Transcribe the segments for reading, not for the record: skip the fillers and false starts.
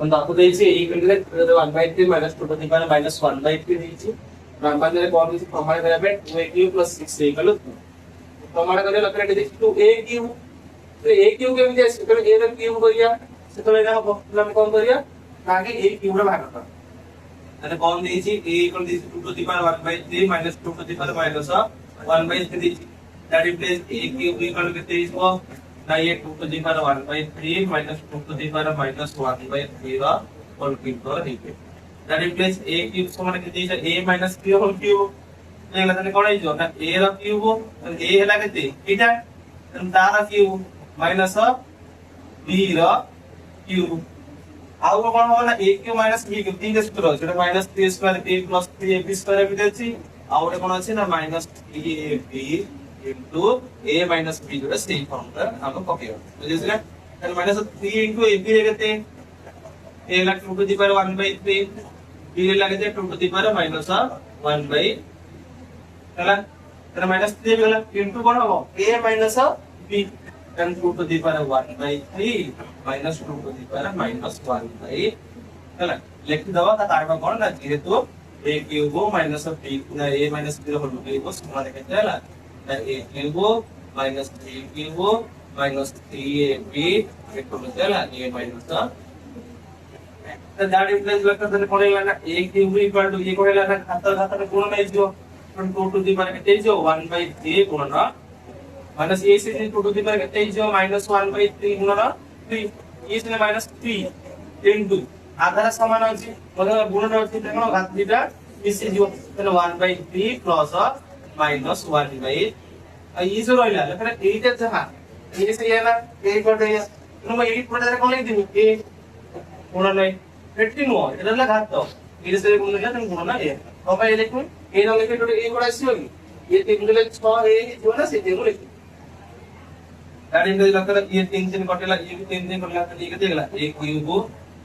ಒಂದು आपको ଦେଇଛି a equal to 1/3 minus 2 to the power minus 1/3 ଦେଇଛି ବ୍ରାହ୍ମଣ ରେ କଣ ଦେଇଛି ପ୍ରମାଣ କରିବା ପାଇଁ 2a³ plus 6 ଇକ୍ୱାଲ ଟୁ ପ୍ରମାଣ କରିବା ଲକ୍ଷ୍ୟ ଏଠି ଦେଇଛି 2a³ तो a³ କେମିତି ଆସିବ ତ a ର କ୍ୟୁବ କରିବା ସେତେବେଳେ ଏଟା ହବ ଆମେ କଣ କରିବା ଆगे a³ ର ଭାଗ କରିବା ମାନେ କଣ ଦେଇଛି a ଇକ୍ୱାଲ ଦେଇଛି 2 to the power 1/3 minus 2 to the power minus 1/3 ଦେଇଛି that implies a³ इक्वल केते इसको ना ये 2 to the power 1/3 minus 2 to the power minus 1/3 रा होल क्यूब कर देखे that implies a³ को माने केते is a minus b whole cube एला तने कोन आइजो ना a रा क्यूब a हैला केते एटा तारा क्यूब minus b रा क्यूब आउ कोन हो ना a³ minus b क्यूब 3 सूत्र सेटा minus 3 square a plus 3ab square भी देछि आउ रे कोन अछि ना minus 3ab into a minus b जो सेम फॉर्मूला हम पकेबो बुझिसले त minus 3 into ab रे केते a La 2 to the power 1/3 b रे लागे 2 to the power minus 1/, हला त minus 3 गला into कोन हो a minus b then 2 to the power 1/3 minus 2 to the power minus 1/, हला लिख दवा त तारबा कोन ना जेहेतु a क्यूब minus b ना a minus b whole cube समान केते हला a³ minus 3³ minus 3ab equal to a minus तो that implies वेक्टर देले पड़ेला ना a³ equal to ये कहला ना खाता गुण में जो 2 to the power केते जो 1/3 गुण ना minus a से 2 to the power केते जो minus 1/3 गुण ना 3 ये से minus 3 into आधार समान अछि मतलब गुण अछि तेनो घात दिटा मिसि जो तेनो 1/3 plus minus 1/, ये जो रहला लेकिन 8 जहा ये से ना 8 पर है तो मैं 8 पर कौन लिख दूं a गुण नहीं 15 हो एला घात तो ये से गुण नहीं तुम गुण ना a तो मैं लिखूं a ना लिखे तो a गुण आसी होगी ये 3 ले 6 a जो ना से 3 लिख दैट इन द लगता है ये 3 दिन कटेला ये भी 3 दिन कटेला तो ये के देखला a³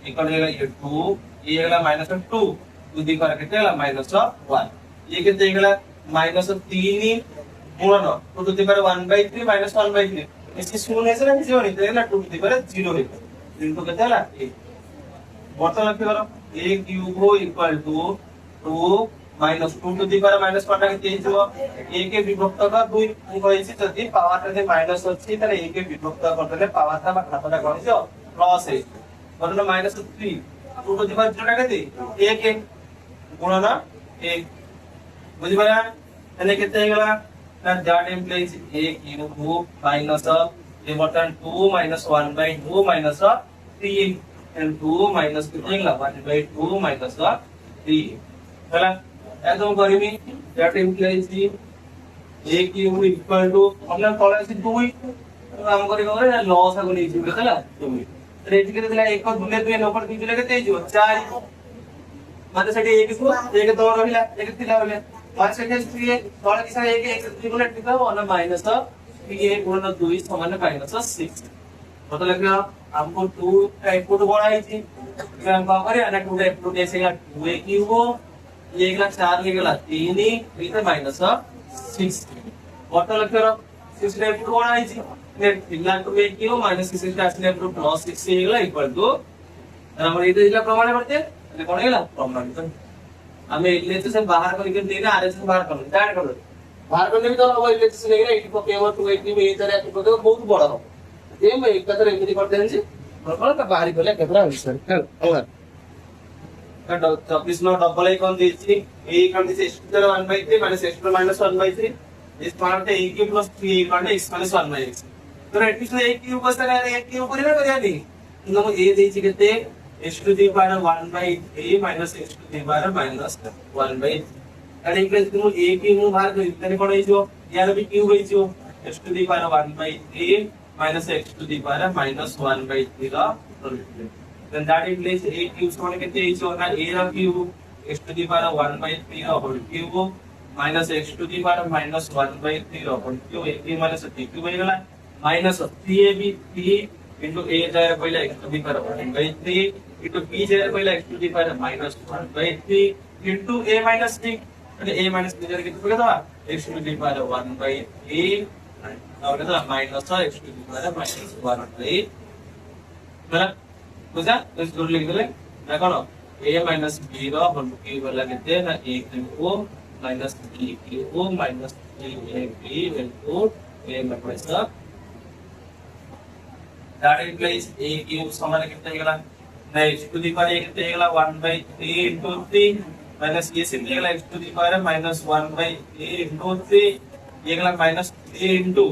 इक्वल देला ये 2 ये वाला minus 2 टू दी पावर केतेला minus 1 ये के देखला minus 3 गुणन 2 to the power 1/3 minus 1/3 इसकी शून्य से नहीं जीरो नहीं देना 2 to the power 0 है इनको कहते हैं ना a बर्तन लग करो a³ equal to 2 minus 2 to the power minus 1 के तेज हो a के विभक्त का 2 कहैछि जदि पावर रे माइनस अछि त a के विभक्त करले पावर ता घातटा कहैछि प्लस है बर्तन minus 3 2 to the power 0 के a के गुणन 1 बुझि बरा एने केते हेगला that implies a³ minus a button 2 minus 1/2 minus 3 and 2 minus 1/2 minus 3 ହେଲା एदो करबी that implies a³ equal to हमने तळे से 2 काम करी गरे लॉस आगो नै जिबे होला 2 रे एठी के देला 1 2 2 नंबर 3 ले केते जिवो 4 माते सेठी 1 को 1 तो रहिला 1 थिला बोले और सेकेंड 3 तळे किसा 1 3 गुण टिका और माइनस 3 गुण 2 समान माइनस 6 मतलब लगे हमको 2 टाइप को बढ़ाई थी फिर हम क्या करें ना 2 टाइप को जैसे 2a³ ये गला 4 ये गला 3 इधर माइनस 6 मतलब लगे 6 टाइप को बढ़ाई थी फिर इधर 2a³ माइनस 6 टाइप को प्लस 6 ये गला इक्वल टू हम इधर इला प्रमाण करते हैं कौन है प्रमाण हमें इलेक्ट्रिक से बाहर करके देना आरएस से बाहर करना स्टार्ट कर दो बाहर करने भी तो वो इलेक्ट्रिक से लेना 80 को केवल 280 में इधर है तो बहुत बड़ा हो ये मैं एक तरह एमडी करते हैं जी और का बाहर गले केतरा सर और का 26 नो डबल आइकन दीची ए कम दिस x² 1/3 माइनस x² minus 1/3 इस पार्ट पे a³ plus 3 part x minus 1/x तो एटलीस्ट a³ बस है a³ पर ना करिया नहीं हम a देची केते x to the power 1/3 minus x to the power minus 1/, and equals to a cube बाहर कर इतने कोन है जो यार भी क्यूब है जो x to the power 1/3 minus x to the power minus 1/3 का then that implies a cube कोन केते है जो ना a रा cube x to the power 1/3 का whole cube minus x to the power minus 1/3 का whole cube a minus t cube हो गला minus 3ab 3 into a जाए पहले x to the power 1/3 into b जाए पहले x to the power minus 1/3 into a minus b અને a minus b जाए कितना होगा x to the power 1/3 और कितना minus x to the power minus 1/3 मतलब बुझा तो स्टोर लिख देले ना कोन a माइनस b रो होल क्यूब वाला केते ना a cube minus b cube minus 3ab into a minus that implies a cube समान केते गेला ना x to the power a केते गेला 1/3 इनटू 3 माइनस ये सिंपल गेला x to the power minus 1/3 into 3 ये गेला माइनस 3 इनटू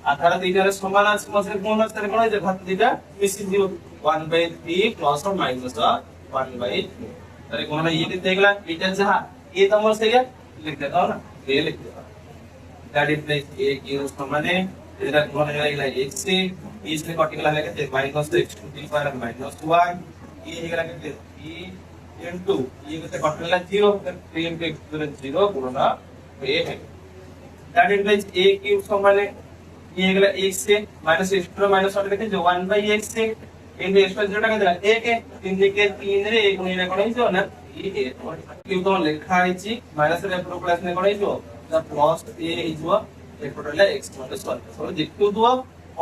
आधार दिटार समान আছে মধ্যে কোন আছে কোন আছে ঘাত দিটা মিশি দিব 1/3 প্লাস অর মাইনাস 1/3 তাহলে কোনটা ये कितने गला এটা जहां ये तमर से क्या लिख देता हूं ना ये लिख देता that is like a cube समान है इधर कोन गला x से इसमें कटिंग लगा के minus x to the power minus 1 ये गला के e into ये कितने कटिंग लगा 0 3 into x to the 0 गुणा a है that is like a cube समान है ये गला x से माइनस x टू माइनस 1 लेके जो 1/x से इनटू x पर 0 টাকা দিলা a के 3 দিকে 3 রে 1 গুণিলে কোন হইছো না a কিউ তো লেখা হইছি মাইনাস এর পুরো ক্লাস নে কোন হইছো দা প্লাস a হইছো এর টোটাল x মাইনাস 1 সো দেখো দুয়া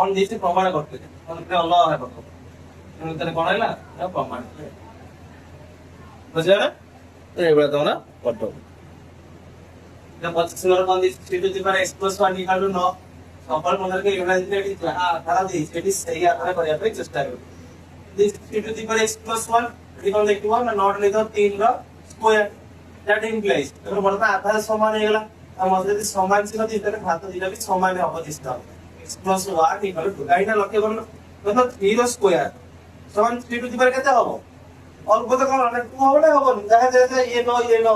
অন দিছে প্রমাণ করতে মানে আল্লাহ হয় কথা তুমি তাহলে কোন হইলা না প্রমাণ বুঝছো না এবারে তোমরা করো দা পজিশনাল কোন দিছে সেটা দি পারে x + 1 ইকুয়াল টু 9 সকল মডেলকে ইউনাইটেড তারা দিয়েছে এটি সেই আকারে করার চেষ্টা করবে this e to the power x plus 1 equal to 1 and not লিখো 3 র স্কয়ার that implies এবার বলতে আধার সমান হয়ে গেল আমাদের যদি সমান ছিল তাহলে ঘাত দিলে भी সমান হবে দিতে হবে x plus 1 equal to গাইনা লক্ষ্য করুন দেখো 3 র স্কয়ার সমান 3 to the power কত হবে অল্প তো কোন অনেক হবে না হবে দেখা যায় যে এ ন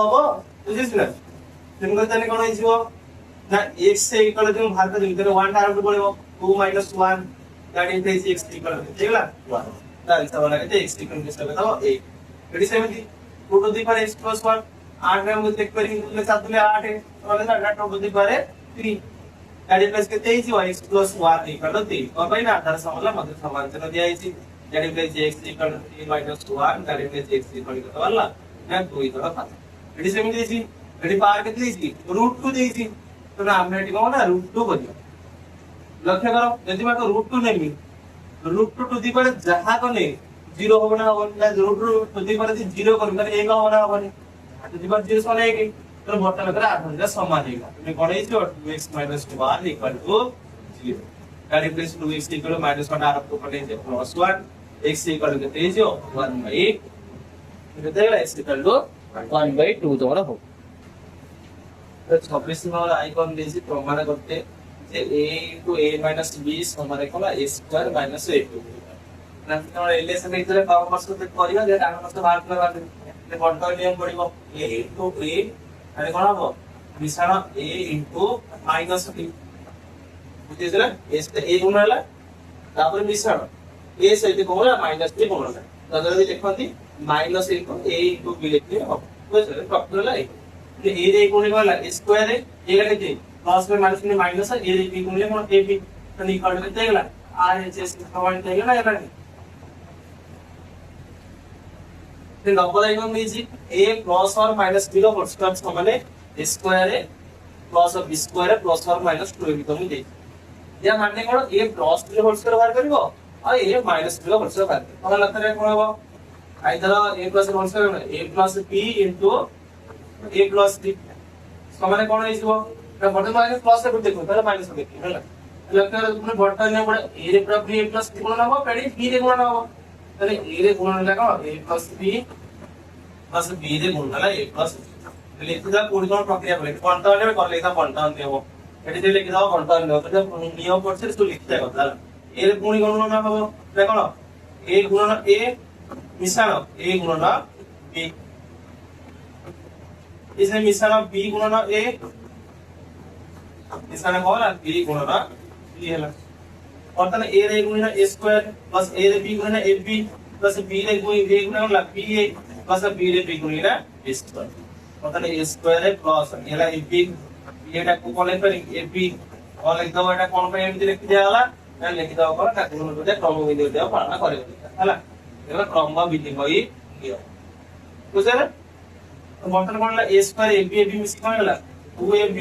হবে বুঝিস না তুমি জানি কোন হইছো না x से इक्वल टू भाग कर इधर 1 टा आउट पड़ेगा 2 - 1 that is x equal to ठीक है 1 তাহলে সমান লাগে x ইকুয়াল টু হবে দাও 8 এটি 70 2 টু দি পাওয়ার x + 1 8 এর মধ্যে চেক করি কিন্তু 7 দিলে 8 এ তাহলে না 8 two the power 3 that is के 23 x + 1 ইকুয়াল টু 3 और भाई ना আধার সমান মধ্যে সমান চিহ্ন দেয়া হইছে that is x equal two 3 - 1 that is x equal two কত বললা না 2 ধরো 5 এটি 70 দিয়েছি এটি পাওয়ার কে দিয়েছি √2 দিয়েছি তো না আমরা এটি কোন না √2 করি লক্ষ্য করো যদি আমরা √2 নেই √2 টু দি পাওয়ার যাহা কোনে 0 হবে না হবে না √2 টু দি পাওয়ার 0 করব তাহলে এই হবে না হবে টু দি পাওয়ার 0 সমান কি তো বর্তমান করে আধার সমান হইবা তুমি কোন হইছো 2x - 1 equal to 0 that implies 2x equal to -1 আর আপকো পড়ে যে +1 x equal to 3 1/8 এটা দেখলা x equal to 1/2 তোমরা হবে তো 26 নম্বর আইকন দিয়েছি প্রমাণ করতে যে a * a - b সমান কলা a স্কয়ার - a না তোমরা রিলেশন ভিতরে পাওয়ার মাস করতে করিবা যে টাকা মাস বার করে বার মানে বর্তমান নিয়ম পড়িব a * a মানে কোন হবে মিশ্রণ a * b বুঝিছলা এসটা a গুণ হলা তারপরে মিশ্রণ a সাইডে কোন হলা -b কোন হলা তাহলে যদি দেখন্তি -a * b লিখলে হবে বুঝলে প্রপার হলা ये a रे गुणे वाला स्क्वायर है ये का कितने प्लस में माइनस में माइनस है a रे b गुणे कोन a b तो इक्वल टू कितने गेला r h s समान देगा ना ये फिर डबल आइकन दीजिए a प्लस और माइनस b का होल स्क्वायर समान है स्क्वायर है प्लस और b स्क्वायर है प्लस और माइनस 2 b कम दे या मानने कोन a plus b whole square बाहर करिवो और a minus b whole square बाहर तो लगता है कोन हो either a plus whole square a plus b into a plus b সমানে কোন হইছো এটা বর্তমান মাইনাস প্লাস এর দেখো তাহলে মাইনাস হবে হলো লক্ষ্য করে তুমি বর্তমান নিয়ে পড়ে a রে প্রাপ্তি a plus b গুণ নাও পেড়ি b রে গুণ নাও তাহলে a রে গুণ লাগা a plus b plus b রে গুণ হলা a plus তাহলে এটা পরিমাণ প্রক্রিয়া বলে কোনটা নেবে করলে এটা কোনটা দেব এটা দিয়ে লিখে দাও কোনটা নেব তো নিয়ম পড়ছে তো লিখতে হবে তাহলে a রে গুণ গণনা হবে দেখো না a গুণ a মিশ্রণ a গুণ b इसमें मिश्रण b गुणन a मिश्रण कौन है b गुणन b है और तने a रे गुणन a स्क्वायर प्लस a रे b गुणन ab प्लस b रे गुणन ला b a प्लस b रे b गुणन b स्क्वायर और तने a स्क्वायर है प्लस एला ab এটা को কলেন पर ab और लिख दो এটা কোন पे এমনি লিখে দেওয়া হলা না লিখে দাও করে কাকে গুণ করে ক্রমবিন্দু দেওয়া পালন করে হলা এগুলো ক্রমবিন্দু হই দিও বুঝলে বর্তমান কোনলা a স্কয়ার ab ab মিশি কোন হলা 2ab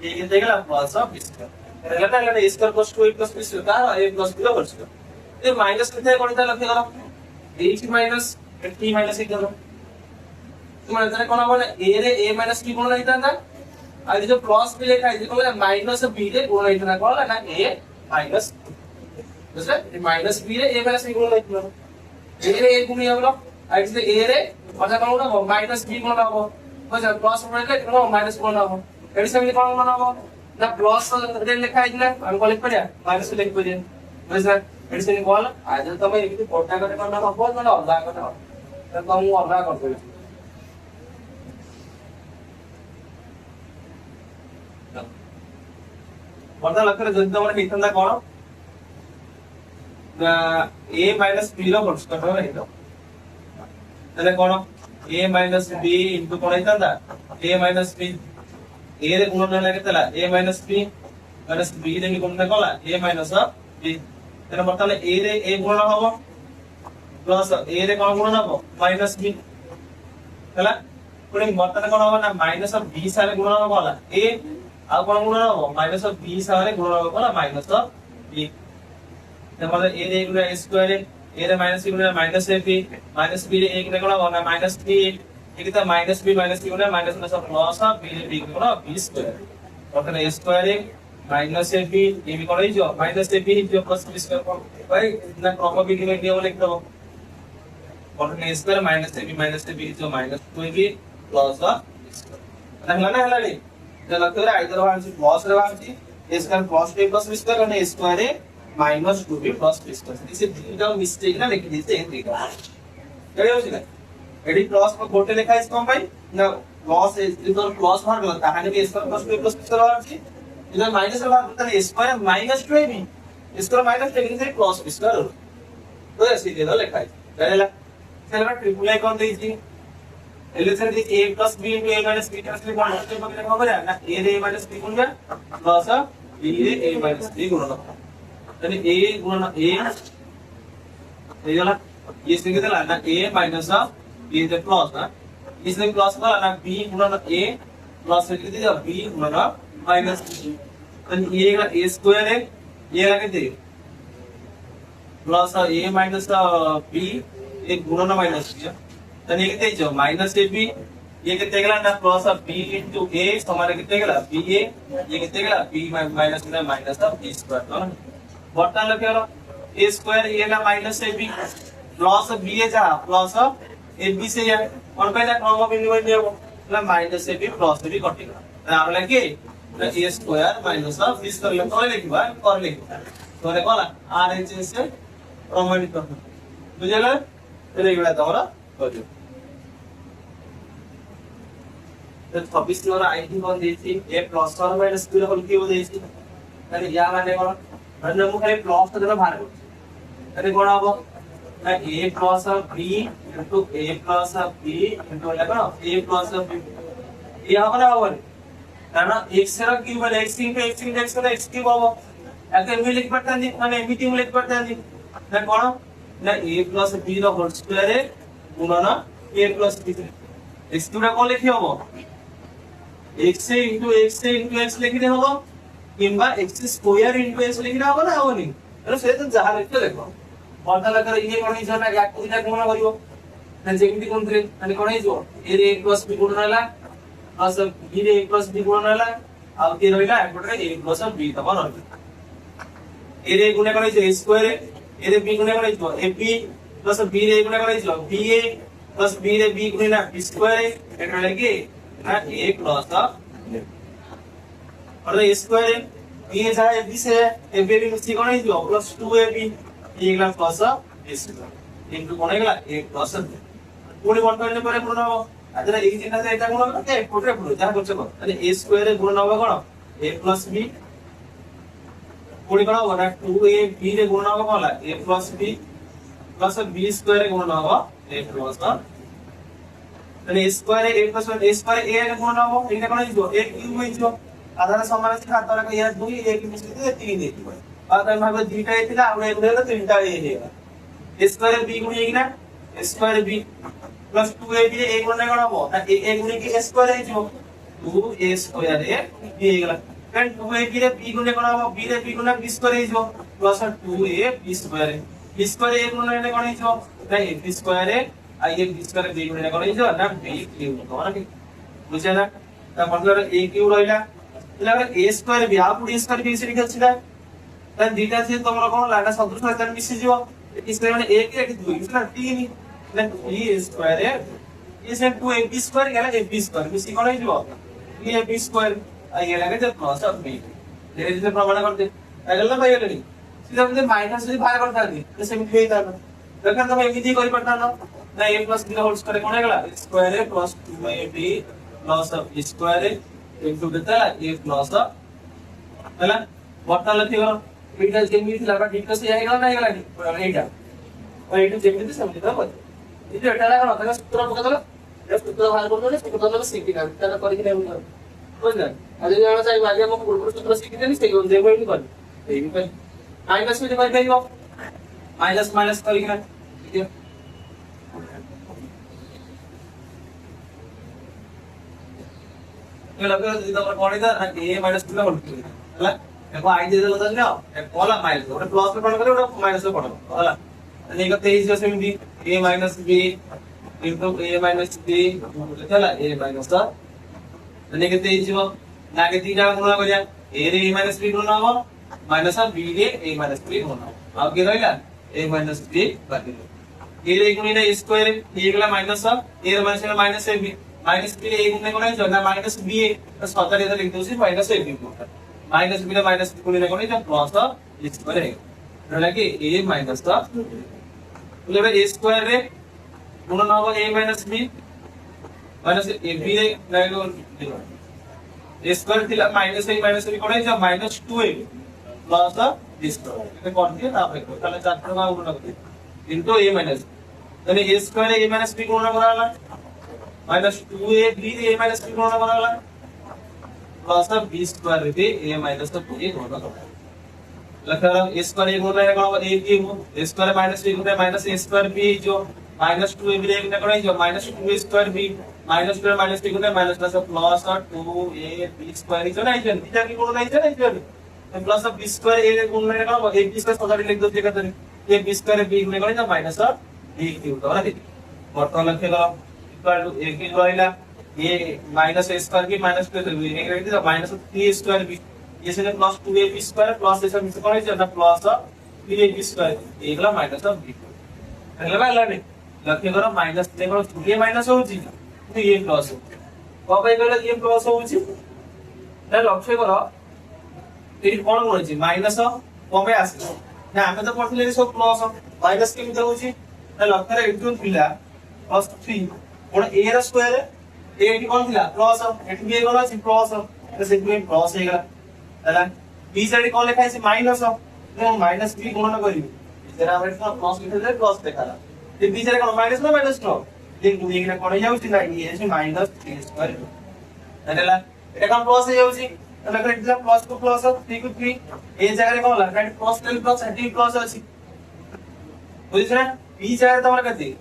এই কেটে গেল প্লাস অফ b স্কয়ার এলাটা এলাটা a স্কয়ার + 2ab + b স্কয়ার a + b হোল স্কয়ার এই মাইনাস লিখে কোনটা লিখে গেল a h minus t minus ହେଇଥାନ୍ତା ମାନେ ତାର କଣ ହବ ନା a ରେ a minus b ଗୁଣ ହେଇଥାନ୍ତା ଆଉ ଏ ଯୋଉ ପ୍ଲସ୍ b ଲେଖା ହେଇଛି କଣ ମାଇନସ୍ b ରେ ଗୁଣ ହେଇଥାନ୍ତା କଣ ନା a minus ବୁଝିଲେ ମାଇନସ୍ b ରେ a minus b ଗୁଣ ହେଇଥାନ୍ତା a ରେ a ଗୁଣ ହବ ଆଉ ଏଠି a ରେ ଅଧା କଣ ହବ ମାଇନସ୍ b ଗୁଣ ହବ ବୁଝିଲେ ପ୍ଲସ୍ ଗୁଣ ହେଲେ କଣ ମାଇନସ୍ ଗୁଣ ହବ ଏଠି ସେମିତି କଣ ଗୁଣ ହବ ନା ପ୍ଲସ୍ ରେ ଲେଖା ହେଇଥିଲା ଆମେ କଣ ଲେଖିପାରିବା ମାଇନସ୍ ଲେଖିପାରିବା ବୁଝିଲେ ଏଠି ସେମିତି କଣ ଆଜି ତମେ ଏମିତି କୋଟା କରି କଣ ହବ ମାନେ ଅଲଗା କଥା ହବ ତ ମୁଁ ଅଲଗା କରିଦେବି ବର୍ତ୍ତମାନ ଲକ୍ଷ୍ୟରେ ଯଦି ତମର ହେଇଥାନ୍ତା କଣ ନା a minus b ର ହୋଲ୍ ସ୍କୋୟାର ହେଇଥାନ୍ତା ତାହେଲେ କଣ a minus b into କଣ ହେଇଥାନ୍ତା a minus b a ରେ ଗୁଣ ହେଲା କେତେଲା a minus b minus b ରେ ଗୁଣ କଲା a minus b ତାହେଲେ ବର୍ତ୍ତମାନ a ରେ a ଗୁଣ ହବ ପ୍ଲସ୍ a ରେ କଣ ଗୁଣ ହବ minus b ହେଲା ପୁଣି ବର୍ତ୍ତମାନ କଣ ହବ ନା minus b ସାରେ ଗୁଣ ହବ କଲା a ଆଉ କଣ ଗୁଣ ହବ minus b ସାରେ ଗୁଣ ହବ କଲା minus b मतलब a रे गुणा a स्क्वायर a रे माइनस b गुणा माइनस ab माइनस b रे a गुणा कोन होना माइनस b एक तो माइनस b गुणा माइनस प्लस प्लस b रे b गुणा b स्क्वायर मतलब a स्क्वायर माइनस ab ये भी कोन हो माइनस ab जो प्लस b स्क्वायर भाई ना प्रोबेबिलिटी में नियम लिख दो और a स्क्वायर माइनस ab जो माइनस 2ab प्लस ना हला रे चलो तो आइदर वन प्लस रे one a square plus b plus b square और a square minus 2b plus b square इसे तीनटा मिस्टेक ना लिख दीजिए एक दिखा क्या हो जाएगा एडी प्लस को गोटे लिखा है इसको भाई ना प्लस इधर प्लस भाग गला ताहाने भी square plus b plus b square आछि इधर माइनस भाग करता है square minus 2ab square minus taking से प्लस b स्क्वायर तो ऐसे दे लिखा है चलेला चलबा ट्रिपल आई कोन देछि एलिसर दी a plus b into a minus b plus b कोन होते बगले खबर है ना a रे a minus b गुणा प्लस b रे a minus b गुणा यानी a गुणा a ये वाला ये इसके देला ना a minus b is plus ना इसने प्लस का ना b गुणा a प्लस लिख दिया b गुणा माइनस यानी ये का a स्क्वायर है ये लगा दे प्लस a minus b एक गुणा माइनस किया यानी कितने जो माइनस ab ये कितने गला ना प्लस b into a समान कितने गला ba ये कितने गला b माइनस ना माइनस b स्क्वायर ना बर्तन लगे हलो a स्क्वायर ये ना माइनस ab प्लस b ए जा प्लस ab से या और पहले क्रम बिंदु में हो ना माइनस ab प्लस ab कटेगा हम लगे ना a square minus b square ले कर लिखबा तो रे कोला r h से प्रमाणित कर बुझला तो एगुला तमरा करियो तो 26 नंबर आईडी कोन देछि a प्लस और माइनस b होल की हो देछि अरे या माने कोन मतलब मु खाली प्लस तो देना बाहर अरे कोन हबो ना a plus b into a plus b into लगो a प्लस b ये हबो ना हबो कारण x रा क्यूब है x into x into x का x क्यूब हबो एके मी लिख पड़तांदी माने एमिति मु लिख पड़तांदी ना कोन ना a प्लस b रो होल स्क्वायर गुणा ना a plus b x two रा कोन लिखि हबो x into x लिखि दे हबो किंबा x स्क्वायर into x लिखि हबो ना हबो नी अरे से तो जहां लिखते देखो बर्तन लगे ये कोन हिसाब ना या कोइना गुणा करिवो ना जेमिति कोन करे माने कोन हिजो a रे a प्लस b गुणा हला प्लस b रे a प्लस b गुणा हला आ के रहिला एपटे a प्लस b तब रहला a रे गुणा करे a स्क्वायर a रे b गुणा करे ab प्लस b रे गुणा करे ba प्लस b रे b गुणा b स्क्वायर एटा लगे ना a प्लस और a स्क्वायर b जा ab से ab भी मिसी कोन हिजो प्लस 2ab ये गला प्लस b स्क्वायर इनटू कोन गला a प्लस पूरी बंटन ने परे गुणा हो अदर एक चिन्ह से एटा गुणा करते कोटे पुरो जा करछ को अरे a स्क्वायर रे गुणा होबा कोन a प्लस b पूरी कोन हो ना 2ab रे गुणा होबा कोन a plus b plus b square रे गुणा होबा a प्लस अरे a square a plus a square a रे गुणा होबा एटा कोन हिजो a क्यूब हिजो आधार समान से खातर का यह 2 1 मिश्रित 3 देखिबो आधार भाग दुईटा हेतिला आ एक हेला तीनटा ए हेला स्क्वायर b गुणी एक ना स्क्वायर b प्लस 2ab ए गुणा कोन हो ना a गुणी के स्क्वायर है जो 2a स्क्वायर ए b हेला देन 2ab रे b गुणा कोन हो b रे b गुणा b स्क्वायर है जो plus 2a b square b square a गुणन हेले कोन हिजो ना ए बी स्क्वायर आई ए बी स्क्वायर बी गुणन कोन हिजो ना बी क्यूब तोरा ठीक बुझे ना ता मतलब ए क्यूब रहिला इला ए स्क्वायर बी आ पुडी स्क्वायर बी से लिखल छिला ता दीटा से तमरा कोन लाटा सदृश है तन मिसि जिवो इसलिए माने 1 के 2 इसला 3 then b square is equal to ab square गेला ab square मिसि कोन हिजो ये ab square आई गेला के प्लस ऑफ b धीरे धीरे प्रमाण करते अगला भाई गेलनी सीधा म्हणजे माइनस से बाहर करता दी तो सेमी हेता ना देखन तुम एमिति करि पड़ता ना ना a plus b whole square कोन गेला square a plus 2ab plus of b square into देता a plus हला बटन लथिगो बीटा जेमिति लाबा डिस्कस आइगला ना आइगला एटा और एटा जेमिति समझता बत ಇದು ಎಟಾಲ ಕಣ ಅದಕ್ಕೆ ಸೂತ್ರ ಪಕದಲ್ಲ ಎಷ್ಟು ಸೂತ್ರ ಬಾಹर करतो ಸೂತ್ರದಲ್ಲಿ ಸಿಕ್ಕಿನ ಅಂತ ಕರಿಗೆ ನಾವು ಬಂದ ಅದು ಜಾಣ ಸಾಯಿ ಬಾಗೆ ನಮ್ಮ ಕುರುಕುರು ಸೂತ್ರ ಸಿಕ್ಕಿದೆ ನಿ ಸೈ ಒಂದೇ by bun AV by minus में डिवाइड करियो माइनस माइनस करियो ठीक है ये लगे इधर पर कोण इधर a माइनस 2 होल हला देखो आई दे देलो तन्ने एक कोला माइनस ओटे प्लस में कोण करे ओटे माइनस में कोण हला अनेक 23 जो semi a minus b into a minus b चला a minus का अनेक 23 जो नागे 3 का गुणा करिया a रे a minus b गुणा हो माइनस b रे a minus b गुणा अब के रहला a minus b बाकी a रे गुणिले a स्क्वायर a गला माइनस a रे minus a b minus b रे a गुणिले कोन जो ना माइनस b तो स्वतः इधर लिख दो C minus a b minus b रे माइनस गुणिले कोन जो प्लस a स्क्वायर है रहला कि a माइनस का बोले भाई a स्क्वायर रे गुणन होगा a minus b minus a b रे लगो a स्क्वायर थिला माइनस a माइनस b कोन है जो minus 2a plus b square ये कोन दिया ना आपको ताले 4 का गुणन करते इनटू a माइनस तने a square a minus b गुणन कराला माइनस 2a b रे a माइनस b गुणन कराला प्लस b स्क्वायर रे a माइनस 2a गुणन कराला लखरा a स्क्वायर एक गुणन है कोन a की a स्क्वायर माइनस b गुणन माइनस a स्क्वायर b जो माइनस 2a b रे गुणन कोन जो minus 2a square b minus 2 minus 3 गुणन minus plus 2a b square जो ना इधर इधर की गुणन है इधर प्लस b स्क्वायर a रे गुणन है कोन a b स्क्वायर सॉरी लिख दो देखा तनी a b स्क्वायर b गुणन कोन जो माइनस b क्यूब तो ना देखी बर्तन लिखेगा इक्वल टू a की रहिला a माइनस a स्क्वायर की माइनस 2 तो ये रख दी माइनस 3a स्क्वायर b ये से प्लस 2ab स्क्वायर प्लस ऐसा मिक्स कौन है ना प्लस 3ab स्क्वायर एकला माइनस b अगला वाला नहीं लक्ष्य करो माइनस देखो ये माइनस होची तो ये प्लस हो कब गला ये प्लस होची ना लक्ष्य करो ये कोन होची माइनस कबे आसी ना हमें तो पढ़ले सब प्लस माइनस के मिटा होची ना लक्ष्य रे इटून पिला प्लस 3 कोन a रा स्क्वायर a की कोन थिला प्लस एट बी गला सी प्लस तो से प्लस हे गला ହେଲା b साइड कोन लिखा है माइनस तो माइनस b गुणन करियो जरा हमरे तो प्लस लिख दे प्लस देखाला ये b साइड कोन माइनस ना माइनस नो देख दू एक ना कोन जाउची ना ये है माइनस 3 स्क्वायर हैला एटा कोन प्लस हे जाउची अगर एग्जाम प्लस को प्लस 3 को 3 ए जगह रे कोन लगा प्लस 10 प्लस 30 प्लस अछि बुझिस ना b साइड तमरा कते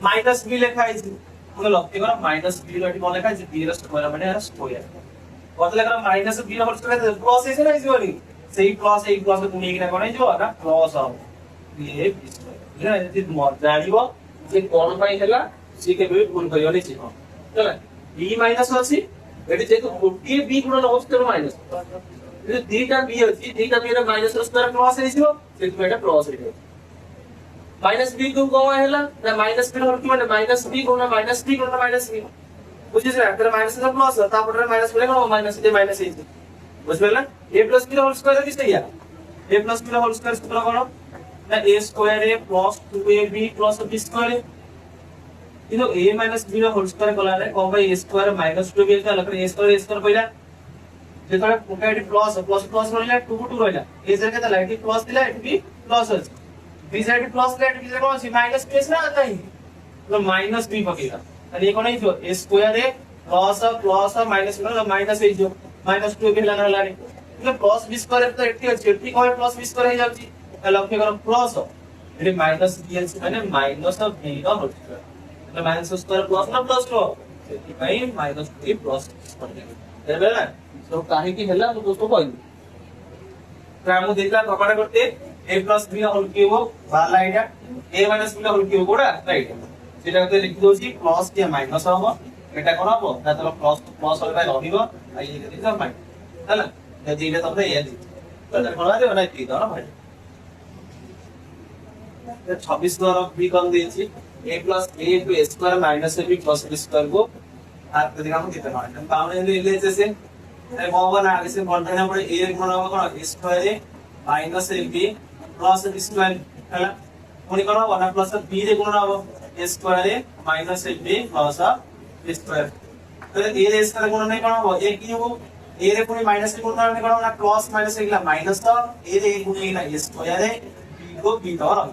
माइनस b लिखा है मतलब लक्ष्य करो माइनस b लटी कोन लिखा है b रा स्क्वायर माने स्क्वायर मतलब अगर minus b whole square plus है ना इसवाली सही प्लस एक प्लस को नेक ना कोन जो ना प्लस हो ये स्क्वायर ये यदि मत जानिबो जे कोन पाई हैला सी के भी गुण करियो नै छी चला b माइनस अछि एटी जे तो गोटी b गुण न होस्टर माइनस ये दीटा b अछि दीटा b रे माइनस स्क्वायर प्लस है छियो से बेटा प्लस है माइनस b को को हैला ना माइनस b होल कि माने माइनस b गुण माइनस b गुण माइनस b बुझिस ना फिर माइनस का प्लस ता पर माइनस बोले कोन माइनस दे माइनस है बुझबेला a plus b whole square किस या a plus b whole square सूत्र कोन ना a square a plus 2ab plus b square इनो a minus b whole square कोला रे कोन भाई a स्क्वायर minus 2b का लग a स्क्वायर पहिला जेतले पोकाइट प्लस प्लस प्लस रहला 2 2 रहला a जगह त लाइट प्लस दिला एट b प्लस अछि b साइड प्लस लेट b जगह कोन सी माइनस प्लस ना नहीं तो माइनस b पकेगा आणि कोन है जो a स्क्वायर है प्लस प्लस माइनस मतलब माइनस है जो माइनस 2 के लाना लानी मतलब प्लस b स्क्वायर तो 80 अछि 80 कोन प्लस b स्क्वायर है जाउची लक्ष्य करो प्लस ये माइनस b माने माइनस b का होल स्क्वायर तो माइनस स्क्वायर प्लस ना प्लस रो भाई माइनस b प्लस देबे ना तो काहे की हला तो दोस्तों कहू ग्राम देखला कपाड़ा करते a plus b whole cube बाला एटा a minus b whole cube कोडा राइट সেটা কে লিখি দউছি প্লাস কি মাইনাস হবে এটা কোন হবে তাহলে প্লাস প্লাস হবে রহিব আই লিখে দিলাম মাইনাস তাহলে যদি এটা তোমরা এ দিই তাহলে কোন হবে না কি দাও না ভাই 26 দ্বারা b কম দিয়েছি a plus a into a square minus ab plus b square को আর যদি আমরা দিতে পারি তাহলে যদি এসেছে তাই বাবা না আগে সে বলতে না পড়ে a এর গুণ হবে কোন a square a minus ab plus b square তাহলে মনে করো 1 plus b এর গুণ হবে a square a minus ab plus b square তাহলে a এর স্কয়ার গুণ নাই কোন হবে a কি হবে a এর গুণ মাইনাস এর গুণ মানে কোন না প্লাস মাইনাস এগুলা মাইনাস তো a এর গুণ এগুলা a square a b को b ধরো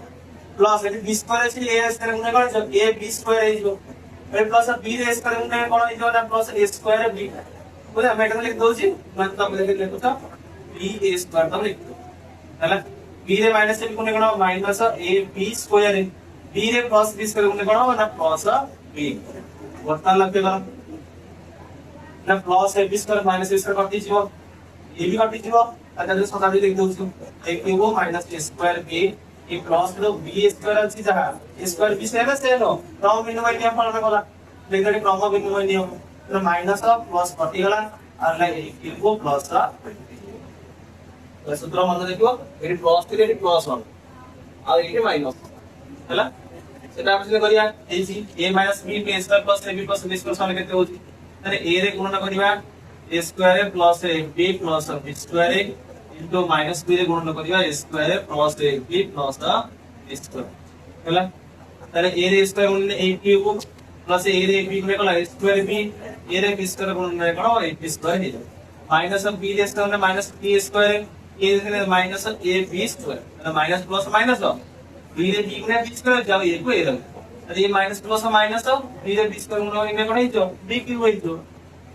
प्लस এটি b স্কয়ার আছে a স্কয়ার গুণ করে যে a b স্কয়ার এই যে এর প্লাস b এর স্কয়ার গুণ করে কোন এই যে না প্লাস a স্কয়ার b বুঝা আমি এটা লিখ দউছি মানে তো আমি লিখে লিখো তো b a স্কয়ার তো লিখো তাহলে b এর মাইনাস এর গুণ করে minus a b square b এর প্লাস b স্কয়ার গুণ করে না প্লাস b বর্তমান লাগবে না না plus a b square minus a square করতে দিব a b করতে দিব তাহলে সকালে লিখ দউছি a cube minus a square b এই ক্রস হলো b স্কয়ার আছে যাহা স্কয়ার b স্কয়ার আছে নো ক্রম বিনিময় নিয়ম পালন করা লেখাটি ক্রম বিনিময় নিয়ম তো মাইনাস অফ প্লাস কটি গলা আর লাগে কিউব প্লাস তো সূত্র মনে দেখো এটি প্লাস থেকে এটি প্লাস হবে আর এটি মাইনাস হলা সেটা আমরা করিয়া এইছি a - b * a square plus ab plus b square সমান কেতে হচ্ছে তাহলে a রে গুণনা করিবা a square plus ab plus b square into minus b रे गुणन करिया a square plus ab plus the square ହେଲା ତାହେଲେ a रे square गुणन a cube plus a रे b गुणन कला square b a रे b square गुणन कला a b square hey minus of b रे square ने minus b square a रे minus a b square मतलब minus plus minus हो b रे b गुणन b square जाओ a को a रे अरे ये minus plus minus हो b रे b square गुणन इने कोन हिजो b cube हिजो